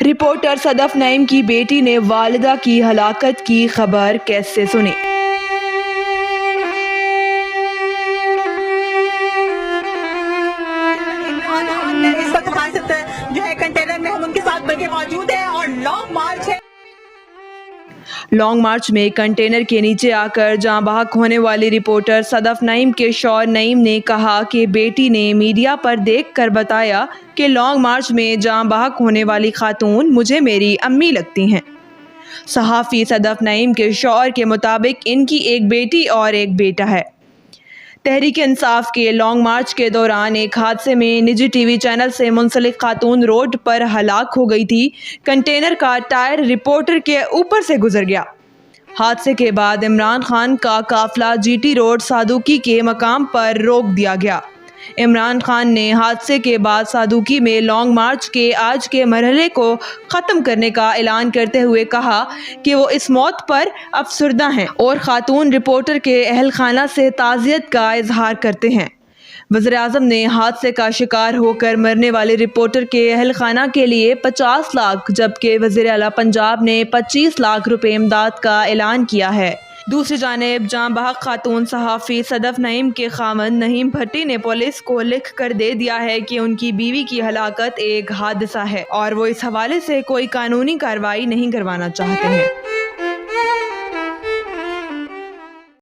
Reporter صدف نعیم کی بیٹی نے والدہ کی ہلاکت کی خبر کیسے سنی؟ اس وقت حادثت جو ہے کنٹینر میں ہم ان کے ساتھ بلکہ موجود ہیں اور لانگ مارچ ہے۔ لانگ مارچ میں کنٹینر کے نیچے آ کر جاں بحق ہونے والی رپورٹر صدف نعیم کے شوہر نعیم نے کہا کہ بیٹی نے میڈیا پر دیکھ کر بتایا کہ لانگ مارچ میں جاں بحق ہونے والی خاتون مجھے میری امی لگتی ہیں۔ صحافی صدف نعیم کے شوہر کے مطابق ان کی ایک بیٹی اور ایک بیٹا ہے۔ تحریک انصاف کے لانگ مارچ کے دوران ایک حادثے میں نجی ٹی وی چینل سے منسلک خاتون روڈ پر ہلاک ہو گئی تھی۔ کنٹینر کا ٹائر رپورٹر کے اوپر سے گزر گیا۔ حادثے کے بعد عمران خان کا قافلہ جی ٹی روڈ صادوقی کے مقام پر روک دیا گیا۔ عمران خان نے حادثے کے بعد صادوقی میں لانگ مارچ کے آج کے مرحلے کو ختم کرنے کا اعلان کرتے ہوئے کہا کہ وہ اس موت پر افسردہ ہیں اور خاتون رپورٹر کے اہل خانہ سے تعزیت کا اظہار کرتے ہیں۔ وزیر اعظم نے حادثے کا شکار ہو کر مرنے والے رپورٹر کے اہل خانہ کے لیے 50 لاکھ جبکہ وزیر اعلیٰ پنجاب نے 25 لاکھ روپے امداد کا اعلان کیا ہے۔ دوسری جانب جاں بحق خاتون صحافی صدف نعیم کے خاوند نعیم بھٹی نے پولیس کو لکھ کر دے دیا ہے کہ ان کی بیوی کی ہلاکت ایک حادثہ ہے اور وہ اس حوالے سے کوئی قانونی کارروائی نہیں کروانا چاہتے ہیں۔